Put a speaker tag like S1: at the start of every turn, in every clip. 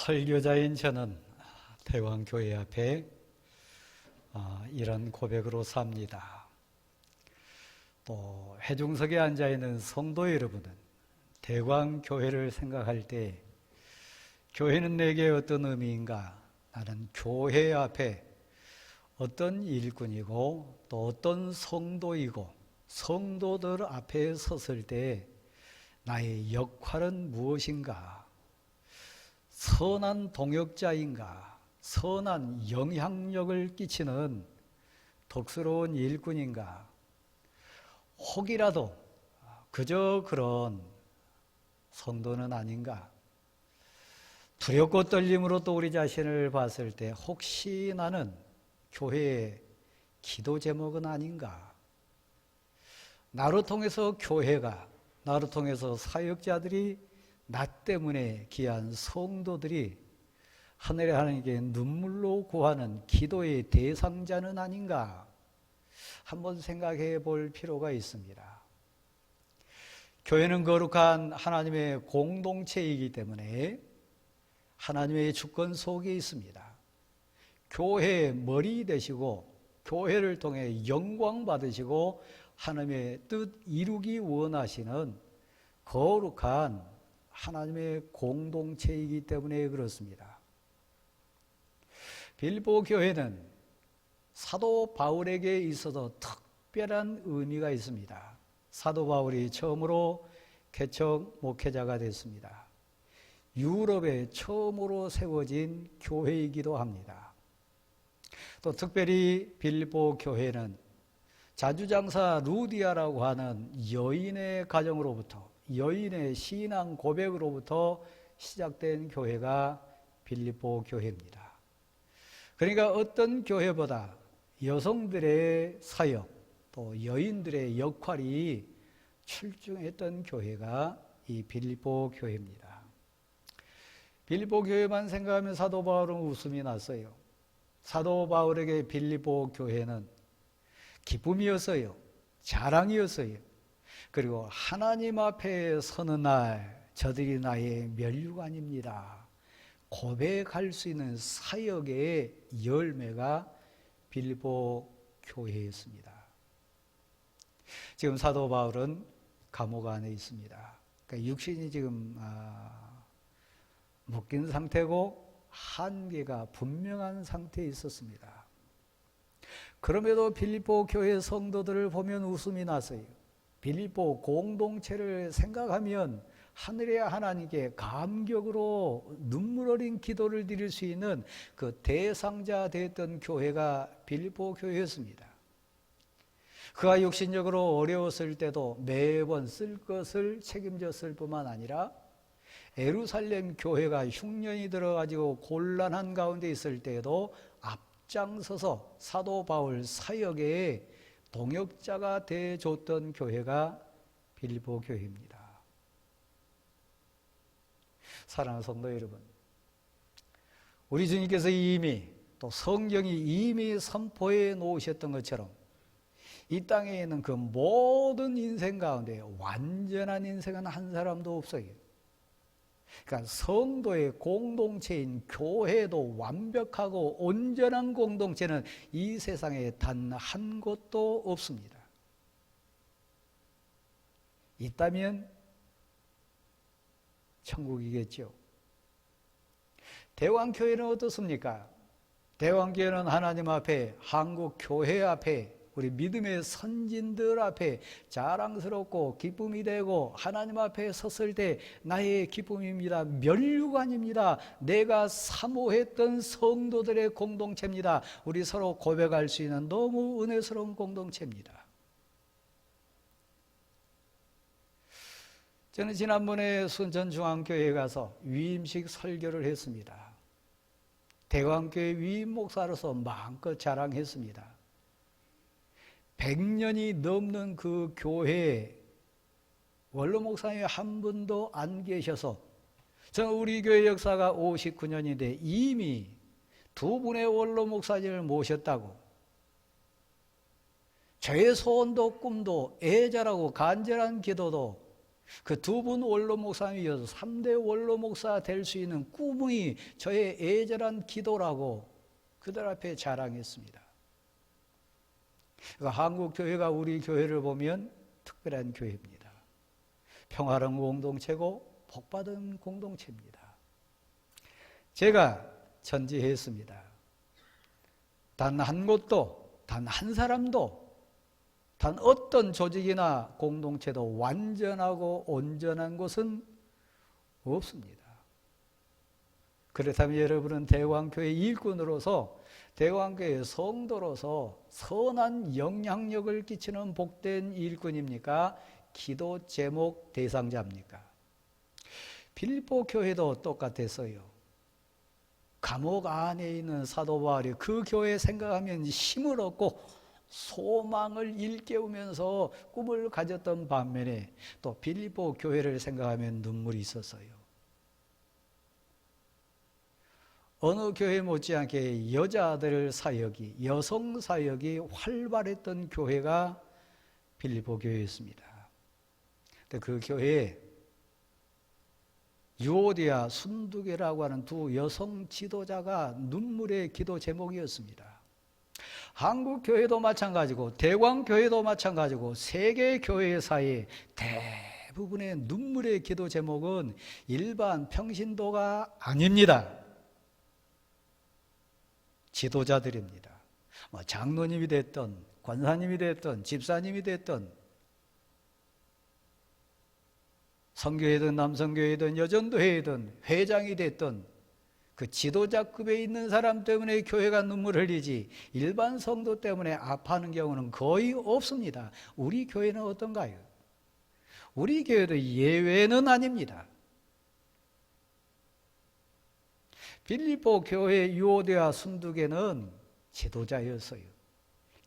S1: 설교자인 저는 대왕교회 앞에 이런 고백으로 삽니다. 또 회중석에 앉아있는 성도 여러분은 대왕교회를 생각할 때 교회는 내게 어떤 의미인가? 나는 교회 앞에 어떤 일꾼이고 또 어떤 성도이고 성도들 앞에 섰을 때 나의 역할은 무엇인가? 선한 동역자인가? 선한 영향력을 끼치는 덕스러운 일꾼인가? 혹이라도 그저 그런 성도는 아닌가? 두렵고 떨림으로 또 우리 자신을 봤을 때 혹시 나는 교회의 기도 제목은 아닌가? 나로 통해서 교회가, 나로 통해서 사역자들이, 나 때문에 귀한 성도들이 하늘의 하나님께 눈물로 구하는 기도의 대상자는 아닌가? 한번 생각해 볼 필요가 있습니다. 교회는 거룩한 하나님의 공동체이기 때문에 하나님의 주권 속에 있습니다. 교회의 머리 되시고 교회를 통해 영광 받으시고 하나님의 뜻 이루기 원하시는 거룩한 하나님의 공동체이기 때문에 그렇습니다. 빌보 교회는 사도 바울에게 있어서 특별한 의미가 있습니다. 사도 바울이 처음으로 개척 목회자가 됐습니다. 유럽에 처음으로 세워진 교회이기도 합니다. 또 특별히 빌보 교회는 자주장사 루디아라고 하는 여인의 가정으로부터, 여인의 신앙 고백으로부터 시작된 교회가 빌립보 교회입니다. 그러니까 어떤 교회보다 여성들의 사역, 또 여인들의 역할이 출중했던 교회가 이 빌립보 교회입니다. 빌립보 교회만 생각하면 사도 바울은 웃음이 났어요. 사도 바울에게 빌립보 교회는 기쁨이었어요. 자랑이었어요. 그리고 하나님 앞에 서는 날 저들이 나의 면류관입니다. 고백할 수 있는 사역의 열매가 빌립보 교회였습니다. 지금 사도 바울은 감옥 안에 있습니다. 그러니까 육신이 지금 묶인 상태고 한계가 분명한 상태에 있었습니다. 그럼에도 빌립보 교회 성도들을 보면 웃음이 났어요. 빌립보 공동체를 생각하면 하늘의 하나님께 감격으로 눈물 어린 기도를 드릴 수 있는 그 대상자 되었던 교회가 빌립보 교회였습니다. 그가 육신적으로 어려웠을 때도 매번 쓸 것을 책임졌을 뿐만 아니라 예루살렘 교회가 흉년이 들어가지고 곤란한 가운데 있을 때에도 앞장서서 사도 바울 사역의 동역자가 되어줬던 교회가 빌립보 교회입니다. 사랑하는 성도 여러분, 우리 주님께서 이미 또 성경이 이미 선포해 놓으셨던 것처럼 이 땅에 있는 그 모든 인생 가운데 완전한 인생은 한 사람도 없어요. 그러니까 성도의 공동체인 교회도 완벽하고 온전한 공동체는 이 세상에 단 한 곳도 없습니다. 있다면 천국이겠죠. 대왕교회는 어떻습니까? 대왕교회는 하나님 앞에, 한국 교회 앞에, 우리 믿음의 선진들 앞에 자랑스럽고 기쁨이 되고 하나님 앞에 섰을 때 나의 기쁨입니다. 면류관입니다. 내가 사모했던 성도들의 공동체입니다. 우리 서로 고백할 수 있는 너무 은혜스러운 공동체입니다. 저는 지난번에 순천중앙교회에 가서 위임식 설교를 했습니다. 대왕교회 위임 목사로서 마음껏 자랑했습니다. 100년이 넘는 그 교회에 원로 목사님이 한 분도 안 계셔서 저는 우리 교회 역사가 59년인데 이미 2분의 원로 목사님을 모셨다고, 저의 소원도 꿈도 애절하고 간절한 기도도 그 두 분 원로 목사님이 이어서 3대 원로 목사 될 수 있는 꿈이 저의 애절한 기도라고 그들 앞에 자랑했습니다. 그러니까 한국 교회가 우리 교회를 보면 특별한 교회입니다. 평화로운 공동체고 복받은 공동체입니다. 제가 전지했습니다. 단 한 곳도, 단 한 사람도, 단 어떤 조직이나 공동체도 완전하고 온전한 곳은 없습니다. 그렇다면 여러분은 대광교회 일꾼으로서, 대광교회 성도로서 선한 영향력을 끼치는 복된 일꾼입니까? 기도 제목 대상자입니까? 빌립보 교회도 똑같았어요. 감옥 안에 있는 사도 바울이 그 교회 생각하면 힘을 얻고 소망을 일깨우면서 꿈을 가졌던 반면에 또 빌립보 교회를 생각하면 눈물이 있었어요. 어느 교회 못지않게 여자들 사역이, 여성 사역이 활발했던 교회가 빌립보 교회였습니다. 근데 그 교회에 유오디아, 순두계라고 하는 두 여성 지도자가 눈물의 기도 제목이었습니다. 한국 교회도 마찬가지고 대광 교회도 마찬가지고 세계 교회 사이에 대부분의 눈물의 기도 제목은 일반 평신도가 아닙니다. 지도자들입니다. 장로님이 됐든 권사님이 됐든 집사님이 됐든 성교회든 남성교회든 여전도회든 회장이 됐든 그 지도자급에 있는 사람 때문에 교회가 눈물을 흘리지 일반 성도 때문에 아파하는 경우는 거의 없습니다. 우리 교회는 어떤가요? 우리 교회도 예외는 아닙니다. 빌립보 교회 유오디아 순두계는 지도자였어요.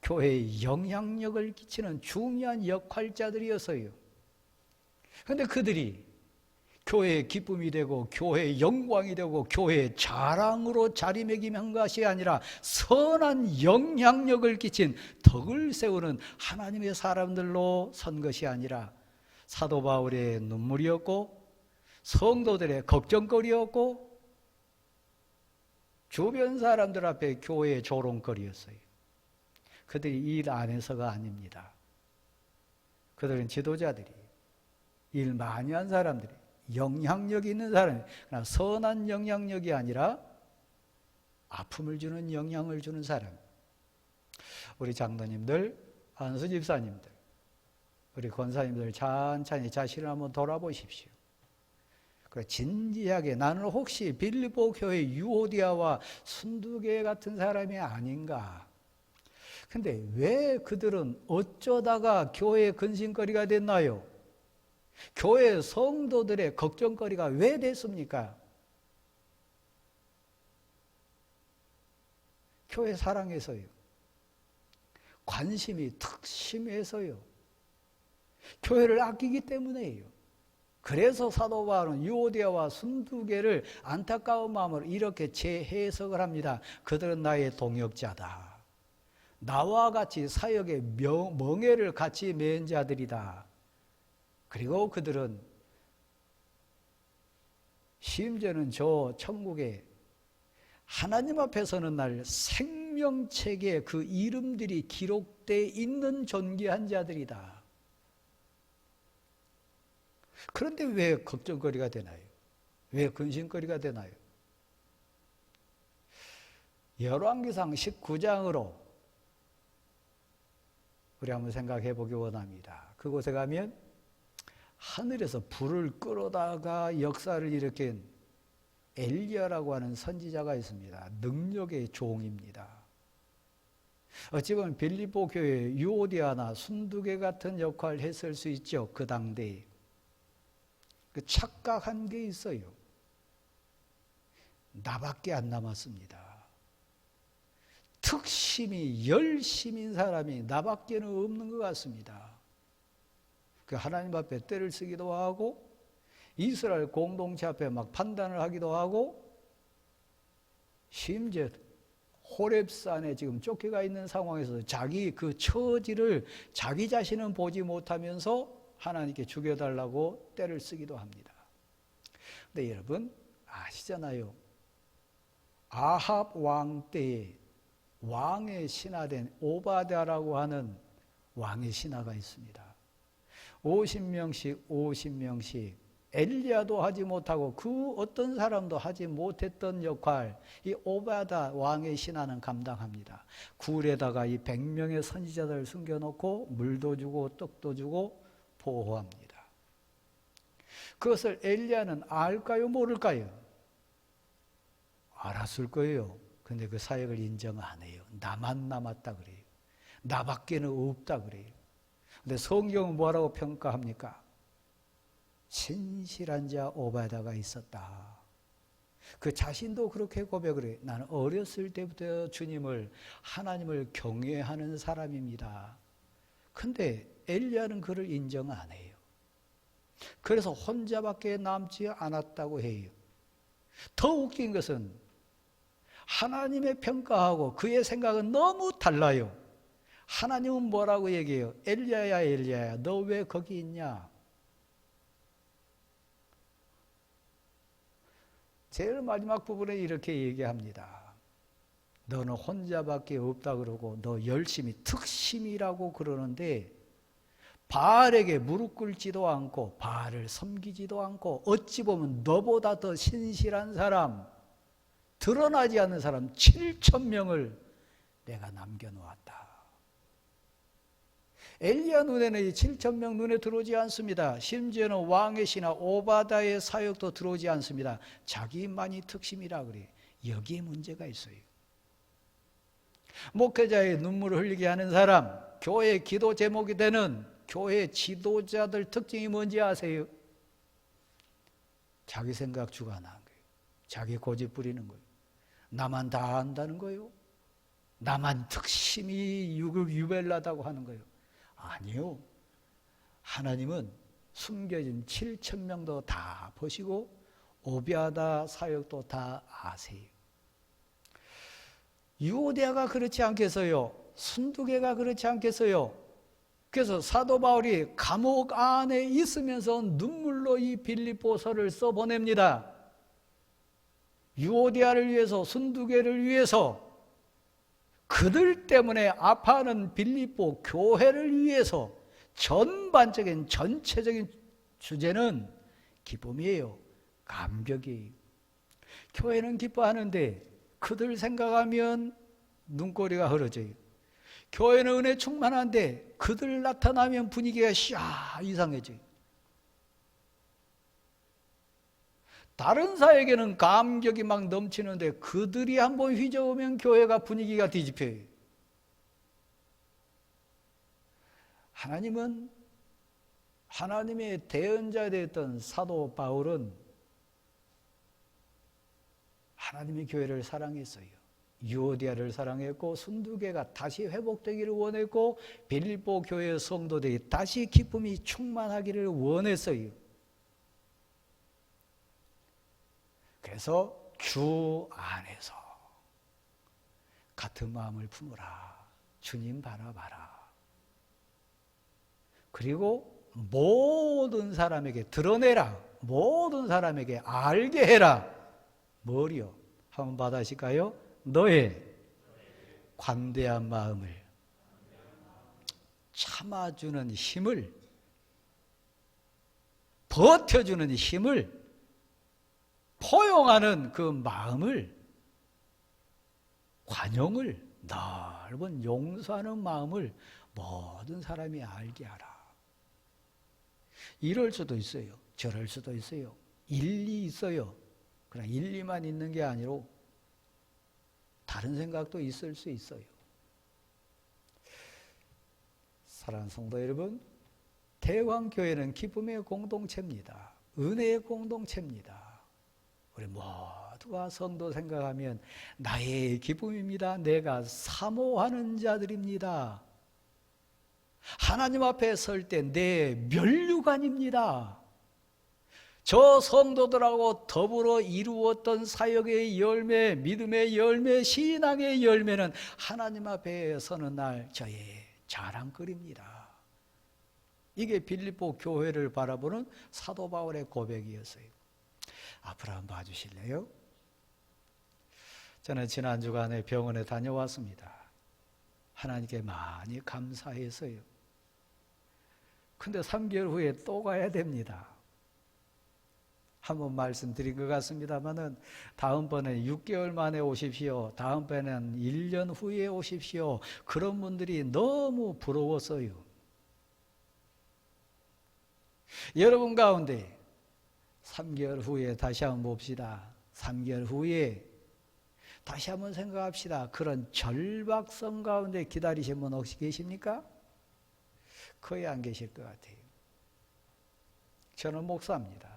S1: 교회에 영향력을 끼치는 중요한 역할자들이었어요. 그런데 그들이 교회의 기쁨이 되고 교회의 영광이 되고 교회의 자랑으로 자리매김한 것이 아니라 선한 영향력을 끼친 덕을 세우는 하나님의 사람들로 선 것이 아니라 사도 바울의 눈물이었고 성도들의 걱정거리였고 주변 사람들 앞에 교회의 조롱거리였어요. 그들이 일 안에서가 아닙니다. 그들은 지도자들이 일 많이 한 사람들이 영향력 있는 사람이 그러나 선한 영향력이 아니라 아픔을 주는 영향을 주는 사람. 우리 장로님들, 안수 집사님들, 우리 권사님들 천천히 자신을 한번 돌아보십시오. 진지하게 나는 혹시 빌립보 교회 유오디아와 순두계 같은 사람이 아닌가? 근데 왜 그들은 어쩌다가 교회의 근심거리가 됐나요? 교회 성도들의 걱정거리가 왜 됐습니까? 교회 사랑해서요. 관심이 특심해서요. 교회를 아끼기 때문에요. 그래서 사도 바울은 유오디아와 순두계를 안타까운 마음으로 이렇게 재해석을 합니다. 그들은 나의 동역자다. 나와 같이 사역의 멍에를 같이 맨 자들이다. 그리고 그들은 심지어는 저 천국에 하나님 앞에 서는 날 생명책에 그 이름들이 기록되어 있는 존귀한 자들이다. 그런데 왜 걱정거리가 되나요? 왜 근심거리가 되나요? 열왕기상 19장으로 우리 한번 생각해 보기 원합니다. 그곳에 가면 하늘에서 불을 끌어다가 역사를 일으킨 엘리야라고 하는 선지자가 있습니다. 능력의 종입니다. 어찌 보면 빌립보 교회 유오디아나 순두계 같은 역할을 했을 수 있죠. 그 당대에. 착각한 게 있어요. 나밖에 안 남았습니다. 특심이 열심인 사람이 나밖에는 없는 것 같습니다. 그 하나님 앞에 떼를 쓰기도 하고 이스라엘 공동체 앞에 막 판단을 하기도 하고 심지어 호렙산에 지금 쫓겨가 있는 상황에서 자기 그 처지를 자기 자신은 보지 못하면서 하나님께 죽여달라고 떼를 쓰기도 합니다. 근데 여러분 아시잖아요. 아합 왕 때에 왕의 신하된 오바댜라고 하는 왕의 신하가 있습니다. 50명씩 엘리야도 하지 못하고 그 어떤 사람도 하지 못했던 역할, 이 오바댜 왕의 신하는 감당합니다. 굴에다가 이 100명의 선지자들을 숨겨놓고 물도 주고 떡도 주고 보호합니다. 그것을 엘리야는 알까요, 모를까요? 알았을 거예요. 근데 그 사역을 인정 안 해요. 나만 남았다 그래요. 나밖에는 없다 그래요. 근데 성경은 뭐라고 평가합니까? 신실한 자 오바댜가 있었다. 그 자신도 그렇게 고백을 해요. 나는 어렸을 때부터 주님을, 하나님을 경외하는 사람입니다. 근데 엘리야는 그를 인정 안 해요. 그래서 혼자밖에 남지 않았다고 해요. 더 웃긴 것은 하나님의 평가하고 그의 생각은 너무 달라요. 하나님은 뭐라고 얘기해요? 엘리야야 엘리야야 너 왜 거기 있냐? 제일 마지막 부분에 이렇게 얘기합니다. 너는 혼자밖에 없다 그러고 너 열심히 특심이라고 그러는데 바알에게 무릎 꿇지도 않고 바알을 섬기지도 않고 어찌 보면 너보다 더 신실한 사람, 드러나지 않는 사람 7,000명을 내가 남겨놓았다. 엘리야 눈에는 이 7,000명 눈에 들어오지 않습니다. 심지어는 왕의 신하 오바댜의 사역도 들어오지 않습니다. 자기만이 특심이라 그래요. 여기에 문제가 있어요. 목회자의 눈물을 흘리게 하는 사람, 교회 기도 제목이 되는 교회 지도자들 특징이 뭔지 아세요? 자기 생각 주관하는 거예요. 자기 고집 부리는 거예요. 나만 다 안다는 거예요. 나만 특심이 유별나다고 하는 거예요. 아니요. 하나님은 숨겨진 7,000명도 다 보시고 오바댜 사역도 다 아세요. 유오디아가 그렇지 않겠어요? 순두개가 그렇지 않겠어요? 그래서 사도 바울이 감옥 안에 있으면서 눈물로 이 빌립보서를 써보냅니다. 유오디아를 위해서, 순두개를 위해서, 그들 때문에 아파하는 빌립보 교회를 위해서 전반적인 전체적인 주제는 기쁨이에요. 감격이에요. 교회는 기뻐하는데 그들 생각하면 눈꼬리가 흐려져요. 교회는 은혜 충만한데 그들 나타나면 분위기가 이상해져요. 다른 사에게는 감격이 막 넘치는데 그들이 한번 휘저으면 교회가 분위기가 뒤집혀요. 하나님은 하나님의 대언자 되었던 사도 바울은 하나님의 교회를 사랑했어요. 유오디아를 사랑했고 순두개가 다시 회복되기를 원했고 빌립보 교회의 성도들이 다시 기쁨이 충만하기를 원했어요. 그래서 주 안에서 같은 마음을 품으라. 주님 바라봐라. 그리고 모든 사람에게 드러내라. 모든 사람에게 알게 해라. 뭐요? 한번 받아실까요? 너의 관대한 마음을 참아주는 힘을, 버텨주는 힘을, 포용하는 그 마음을, 관용을, 넓은 용서하는 마음을 모든 사람이 알게 하라. 이럴 수도 있어요. 저럴 수도 있어요. 일리 있어요. 그러나 일리만 있는 게 아니고 다른 생각도 있을 수 있어요. 사랑하는 성도 여러분, 대왕교회는 기쁨의 공동체입니다. 은혜의 공동체입니다. 우리 모두가 성도 생각하면 나의 기쁨입니다. 내가 사모하는 자들입니다. 하나님 앞에 설 때 내 면류관입니다. 저 성도들하고 더불어 이루었던 사역의 열매, 믿음의 열매, 신앙의 열매는 하나님 앞에 서는 날 저의 자랑거리입니다. 이게 빌립보 교회를 바라보는 사도 바울의 고백이었어요. 앞으로 한번 봐주실래요? 저는 지난 주간에 병원에 다녀왔습니다. 하나님께 많이 감사해서요. 근데 3개월 후에 또 가야 됩니다. 한번 말씀드린 것 같습니다만은 다음번에 6개월 만에 오십시오. 다음번에는 1년 후에 오십시오. 그런 분들이 너무 부러웠어요. 여러분 가운데 3개월 후에 다시 한번 봅시다. 3개월 후에 다시 한번 생각합시다. 그런 절박성 가운데 기다리신 분 혹시 계십니까? 거의 안 계실 것 같아요. 저는 목사입니다.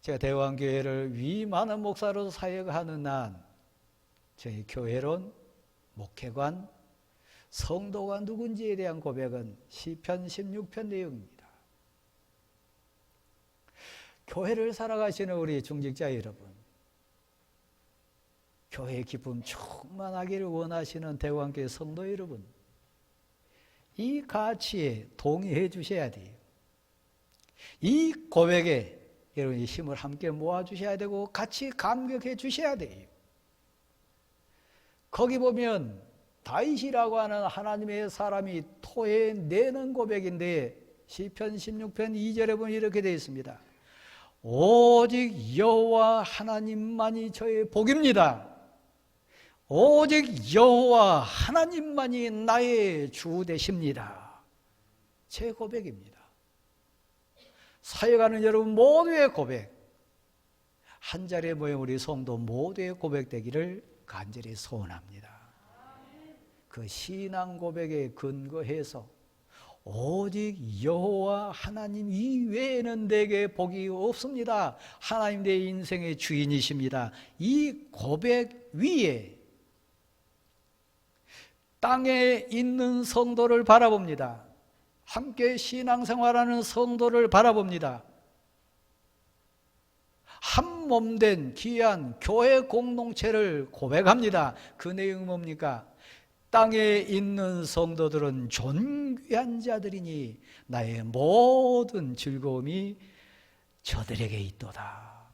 S1: 제가 대왕교회를 위 많은 목사로 사역하는 한 저희 교회론, 목회관, 성도가 누군지에 대한 고백은 시편 16편 내용입니다. 교회를 살아가시는 우리 중직자 여러분, 교회의 기쁨 충만하기를 원하시는 대왕교회 성도 여러분, 이 가치에 동의해 주셔야 돼요. 이 고백에 여러분이 힘을 함께 모아주셔야 되고 같이 감격해 주셔야 돼요. 거기 보면 다윗이라고 하는 하나님의 사람이 토해내는 고백인데 시편 16편 2절에 보면 이렇게 되어 있습니다. 오직 여호와 하나님만이 저의 복입니다. 오직 여호와 하나님만이 나의 주 되십니다. 제 고백입니다. 사역하는 여러분 모두의 고백, 한 자리에 모인 우리 성도 모두의 고백되기를 간절히 소원합니다. 그 신앙 고백에 근거해서 오직 여호와 하나님 이외에는 내게 복이 없습니다. 하나님 내 인생의 주인이십니다. 이 고백 위에 땅에 있는 성도를 바라봅니다. 함께 신앙생활하는 성도를 바라봅니다. 한 몸된 귀한 교회 공동체를 고백합니다. 그 내용은 뭡니까? 땅에 있는 성도들은 존귀한 자들이니 나의 모든 즐거움이 저들에게 있도다.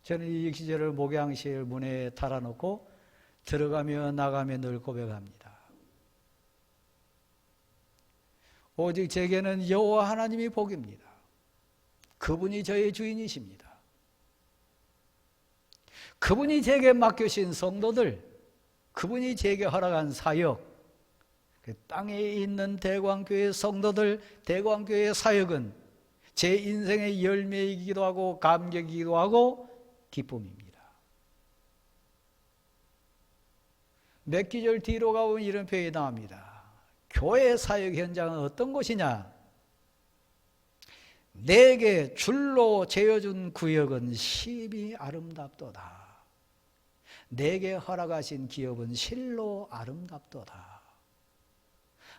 S1: 저는 이 시절을 목양실 문에 달아놓고 들어가며 나가며 늘 고백합니다. 오직 제게는 여호와 하나님이 복입니다. 그분이 저의 주인이십니다. 그분이 제게 맡겨신 성도들, 그분이 제게 허락한 사역, 그 땅에 있는 대광교회 성도들, 대광교회 사역은 제 인생의 열매이기도 하고 감격이기도 하고 기쁨입니다. 몇 기절 뒤로 가보면 이런 표현이 나옵니다. 교회 사역 현장은 어떤 곳이냐? 내게 줄로 재어준 구역은 심히 아름답도다. 내게 허락하신 기업은 실로 아름답도다.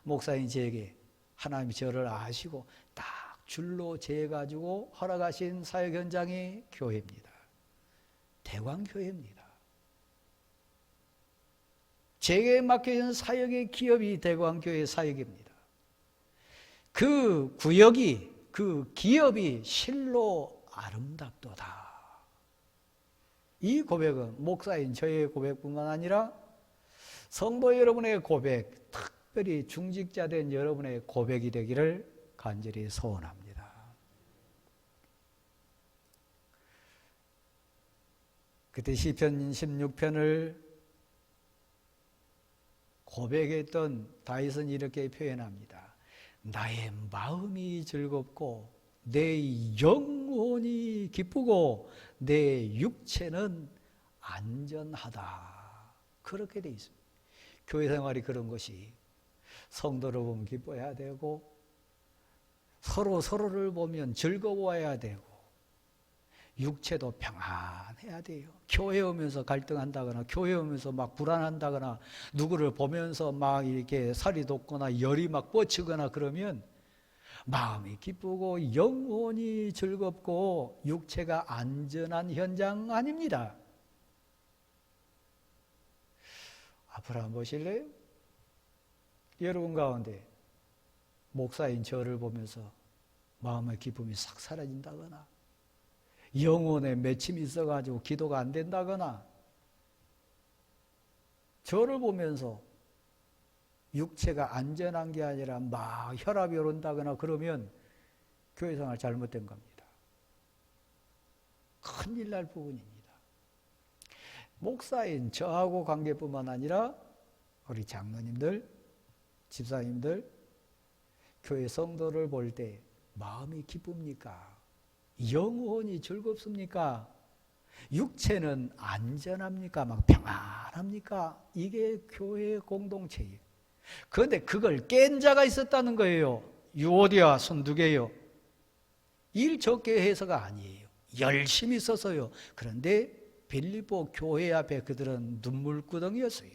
S1: 목사님 제게 하나님이 저를 아시고 딱 줄로 재가지고 허락하신 사역 현장이 교회입니다. 대광교회입니다. 제게 맡겨진 사역의 기업이 대광교회 사역입니다. 그 구역이, 그 기업이 실로 아름답도다. 이 고백은 목사인 저의 고백뿐만 아니라 성도 여러분의 고백, 특별히 중직자 된 여러분의 고백이 되기를 간절히 소원합니다. 그때 시편 16편을 고백했던 다윗은 이렇게 표현합니다. 나의 마음이 즐겁고 내 영혼이 기쁘고 내 육체는 안전하다. 그렇게 돼 있습니다. 교회 생활이 그런 것이 성도를 보면 기뻐해야 되고 서로를 보면 즐거워해야 되고 육체도 평안해야 돼요. 교회 오면서 갈등한다거나 교회 오면서 막 불안한다거나 누구를 보면서 막 이렇게 살이 돋거나 열이 막 뻗치거나 그러면 마음이 기쁘고 영혼이 즐겁고 육체가 안전한 현장 아닙니다. 앞으로 한번 보실래요? 여러분 가운데 목사인 저를 보면서 마음의 기쁨이 싹 사라진다거나 영혼에 맺힘이 있어가지고 기도가 안 된다거나 저를 보면서 육체가 안전한 게 아니라 막 혈압이 오른다거나 그러면 교회생활 잘못된 겁니다. 큰일 날 부분입니다. 목사인 저하고 관계뿐만 아니라 우리 장로님들, 집사님들, 교회 성도를 볼 때 마음이 기쁩니까? 영혼이 즐겁습니까? 육체는 안전합니까? 막 평안합니까? 이게 교회의 공동체예요. 그런데 그걸 깬 자가 있었다는 거예요. 유오디아 순두개요. 일 적게 해서가 아니에요. 열심히 써서요. 그런데 빌립보 교회 앞에 그들은 눈물구덩이였어요.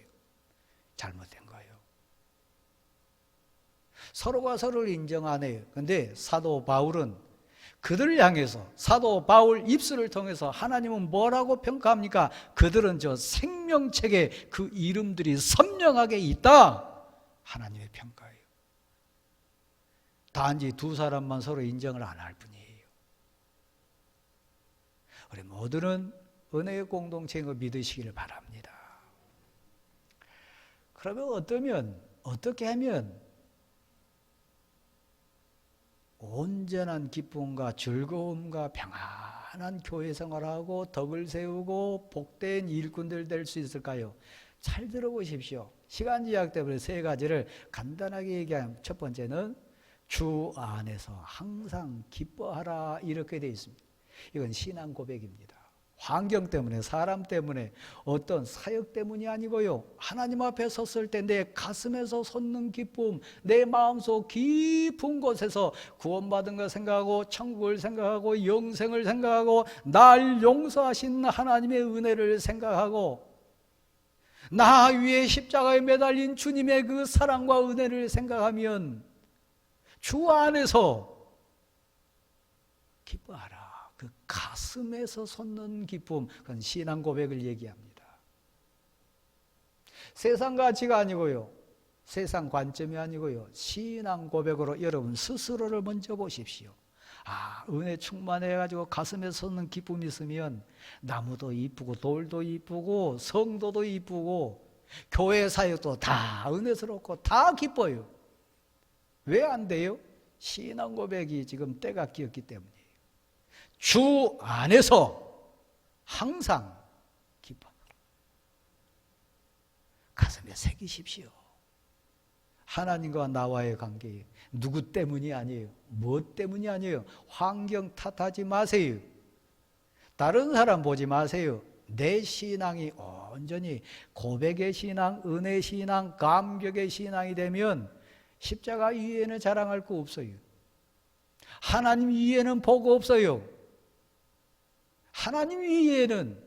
S1: 잘못된 거예요. 서로가 서로를 인정 안 해요. 그런데 사도 바울은 그들을 향해서 사도 바울 입술을 통해서 하나님은 뭐라고 평가합니까? 그들은 저 생명책에 그 이름들이 선명하게 있다. 하나님의 평가예요. 단지 두 사람만 서로 인정을 안 할 뿐이에요. 우리 모두는 은혜의 공동체인 걸 믿으시기를 바랍니다. 그러면 어떻게 하면 온전한 기쁨과 즐거움과 평안한 교회 생활하고 덕을 세우고 복된 일꾼들 될 수 있을까요? 잘 들어보십시오. 시간 제약 때문에 세 가지를 간단하게 얘기하면 첫 번째는 주 안에서 항상 기뻐하라 이렇게 되어 있습니다. 이건 신앙 고백입니다. 환경 때문에 사람 때문에 어떤 사역 때문이 아니고요. 하나님 앞에 섰을 때 내 가슴에서 솟는 기쁨, 내 마음속 깊은 곳에서 구원받은 걸 생각하고 천국을 생각하고 영생을 생각하고 날 용서하신 하나님의 은혜를 생각하고 나 위에 십자가에 매달린 주님의 그 사랑과 은혜를 생각하면 주 안에서 기뻐하라. 그 가슴에서 솟는 기쁨, 그건 신앙 고백을 얘기합니다. 세상 가치가 아니고요. 세상 관점이 아니고요. 신앙 고백으로 여러분 스스로를 먼저 보십시오. 아, 은혜 충만해가지고 가슴에 솟는 기쁨이 있으면 나무도 이쁘고 돌도 이쁘고 성도도 이쁘고 교회 사역도 다 은혜스럽고 다 기뻐요. 왜 안 돼요? 신앙 고백이 지금 때가 끼었기 때문이에요. 주 안에서 항상 기뻐. 가슴에 새기십시오. 하나님과 나와의 관계, 누구 때문이 아니에요. 뭐 때문이 아니에요. 환경 탓하지 마세요. 다른 사람 보지 마세요. 내 신앙이 온전히 고백의 신앙, 은혜 신앙, 감격의 신앙이 되면 십자가 위에는 자랑할 거 없어요. 하나님 위에는 복 없어요. 하나님 위에는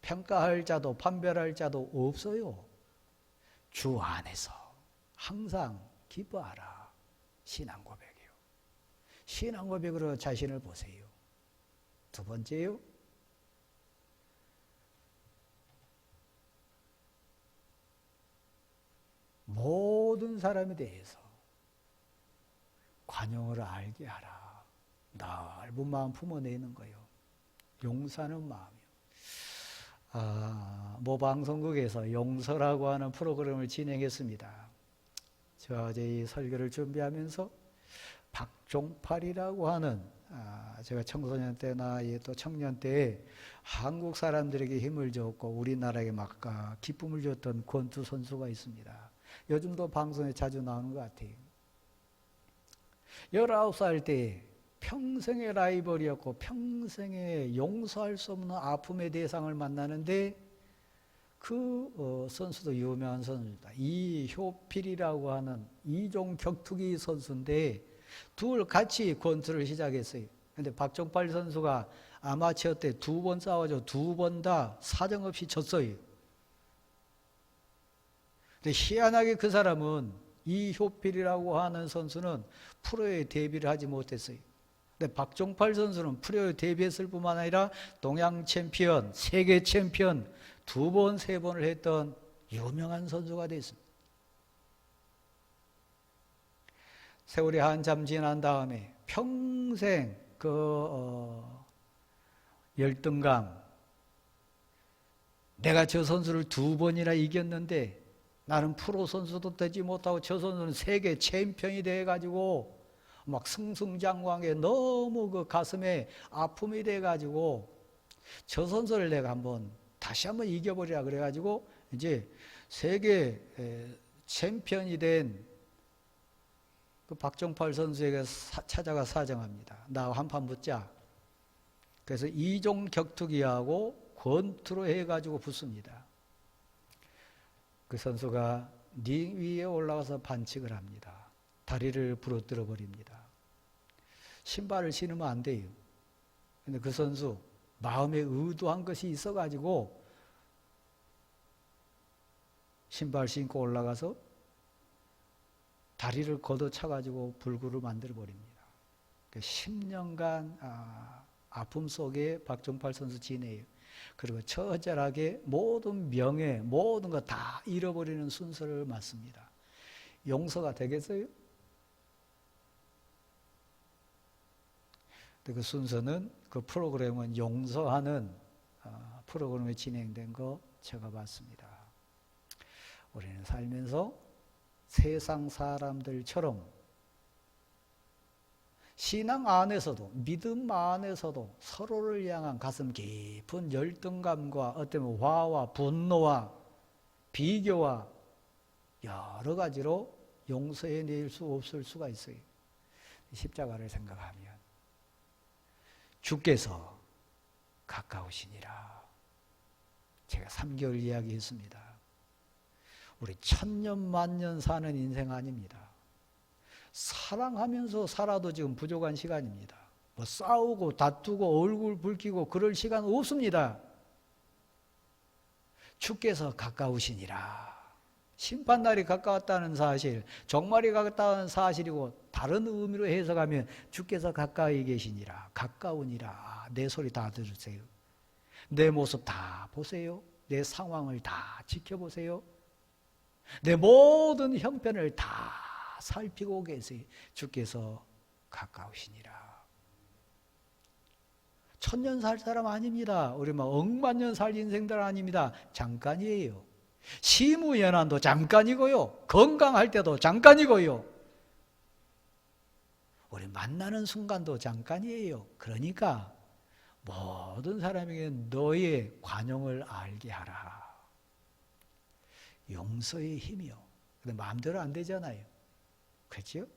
S1: 평가할 자도 판별할 자도 없어요. 주 안에서 항상 기뻐하라. 신앙 고백이요. 신앙 고백으로 자신을 보세요. 두 번째요. 모든 사람에 대해서 관용을 알게 하라. 넓은 마음 품어내는 거예요. 용서하는 마음이요. 모 방송국에서 용서라고 하는 프로그램을 진행했습니다. 저희 설교를 준비하면서 박종팔이라고 하는 제가 청소년 때나 또 청년 때에 한국 사람들에게 힘을 줬고 우리나라에 막 기쁨을 줬던 권투 선수가 있습니다. 요즘도 방송에 자주 나오는 것 같아요. 19살 때 평생의 라이벌이었고 평생에 용서할 수 없는 아픔의 대상을 만나는데 그 선수도 유명한 선수입니다. 이효필이라고 하는 이종 격투기 선수인데 둘 같이 권투를 시작했어요. 그런데 박종팔 선수가 아마추어 때 2번 싸워서 2번 다 사정없이 졌어요. 근데 희한하게 그 사람은 이효필이라고 하는 선수는 프로에 데뷔를 하지 못했어요. 근데 박종팔 선수는 프로에 데뷔했을 뿐만 아니라 동양 챔피언, 세계 챔피언 2번, 3번을 했던 유명한 선수가 됐습니다. 세월이 한참 지난 다음에 평생 열등감, 내가 저 선수를 2번이나 이겼는데 나는 프로 선수도 되지 못하고 저 선수는 세계 챔피언이 돼가지고 막 승승장구하게 너무 그 가슴에 아픔이 돼가지고 저 선수를 내가 다시 한번 이겨버리라 그래가지고 이제 세계 챔피언이 된 그 박종팔 선수에게 찾아가 사정합니다. 나와 한판 붙자. 그래서 이종 격투기하고 권투로 해가지고 붙습니다. 그 선수가 링 위에 올라가서 반칙을 합니다. 다리를 부러뜨려 버립니다. 신발을 신으면 안 돼요. 근데 그 선수 마음에 의도한 것이 있어가지고 신발 신고 올라가서 다리를 걷어차가지고 불구를 만들어 버립니다. 10년간 아픔 속에 박종팔 선수 지내요. 그리고 처절하게 모든 명예, 모든 거 다 잃어버리는 순서를 맞습니다. 용서가 되겠어요? 그 순서는 그 프로그램은 용서하는 프로그램이 진행된 거 제가 봤습니다. 우리는 살면서 세상 사람들처럼 신앙 안에서도 믿음 안에서도 서로를 향한 가슴 깊은 열등감과 어떤 화와 분노와 비교와 여러 가지로 용서해낼 수 없을 수가 있어요. 십자가를 생각하면 주께서 가까우시니라. 제가 3개월 이야기했습니다. 우리 1000년 만년 사는 인생 아닙니다. 사랑하면서 살아도 지금 부족한 시간입니다. 뭐 싸우고 다투고 얼굴 붉히고 그럴 시간 없습니다. 주께서 가까우시니라. 심판날이 가까웠다는 사실, 종말이 가까웠다는 사실이고 다른 의미로 해석하면 주께서 가까이 계시니라, 가까우니라. 내 소리 다 들으세요. 내 모습 다 보세요. 내 상황을 다 지켜보세요. 내 모든 형편을 다 살피고 계세요. 주께서 가까우시니라. 1000년 살 사람 아닙니다. 우리 막 억만년 살 인생들 아닙니다. 잠깐이에요. 시무연한도 잠깐이고요. 건강할 때도 잠깐이고요. 우리 만나는 순간도 잠깐이에요. 그러니까 모든 사람에게 너의 관용을 알게 하라. 용서의 힘이요. 근데 마음대로 안 되잖아요. 그렇죠?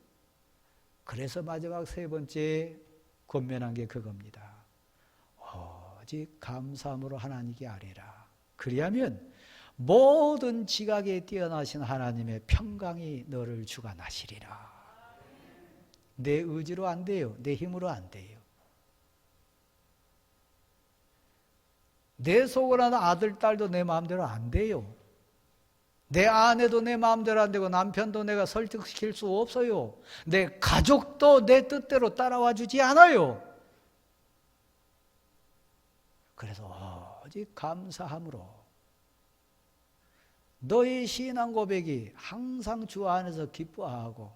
S1: 그래서 마지막 3번째 권면한 게 그겁니다. 오직 감사함으로 하나님께 아뢰라. 그리하면 모든 지각에 뛰어나신 하나님의 평강이 너를 주관하시리라. 내 의지로 안 돼요. 내 힘으로 안 돼요. 내 속을 아는 아들, 딸도 내 마음대로 안 돼요. 내 아내도 내 마음대로 안 되고 남편도 내가 설득시킬 수 없어요. 내 가족도 내 뜻대로 따라와 주지 않아요. 그래서 오직 감사함으로 너의 신앙 고백이 항상 주 안에서 기뻐하고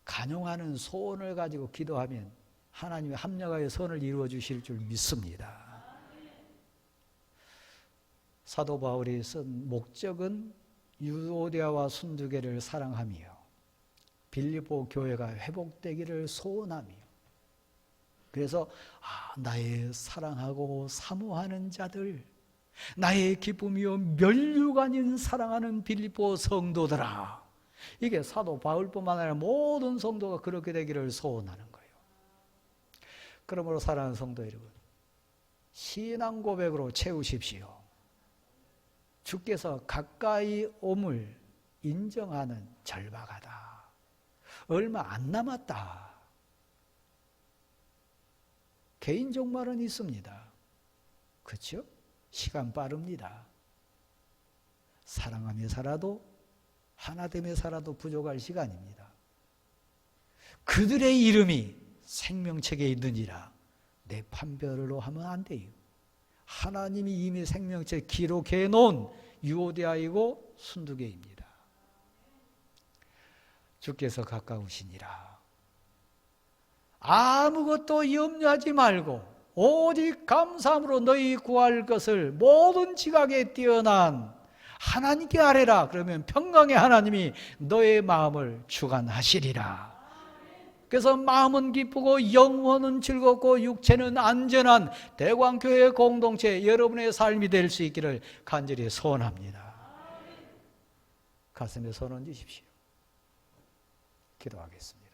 S1: 간용하는 소원을 가지고 기도하면 하나님이 합력하여 선을 이루어 주실 줄 믿습니다. 사도 바울이 쓴 목적은 유오디아와 순두계를 사랑하며 빌립보 교회가 회복되기를 소원하며, 그래서 나의 사랑하고 사모하는 자들, 나의 기쁨이요 면류가 아닌 사랑하는 빌립보 성도들아, 이게 사도 바울뿐만 아니라 모든 성도가 그렇게 되기를 소원하는 거예요. 그러므로 사랑하는 성도 여러분, 신앙 고백으로 채우십시오. 주께서 가까이 옴을 인정하는 절박하다. 얼마 안 남았다. 개인 종말은 있습니다. 그렇죠? 시간 빠릅니다. 사랑하며 살아도 하나됨에 살아도 부족할 시간입니다. 그들의 이름이 생명책에 있느니라. 내 판별로 하면 안 돼요. 하나님이 이미 생명책 기록해 놓은 유오디아이고 순두계입니다. 주께서 가까우시니라. 아무것도 염려하지 말고 오직 감사함으로 너희 구할 것을 모든 지각에 뛰어난 하나님께 아뢰라. 그러면 평강의 하나님이 너의 마음을 주관하시리라. 그래서 마음은 기쁘고 영혼은 즐겁고 육체는 안전한 대광교회 공동체 여러분의 삶이 될 수 있기를 간절히 소원합니다. 가슴에 손 얹으십시오. 기도하겠습니다.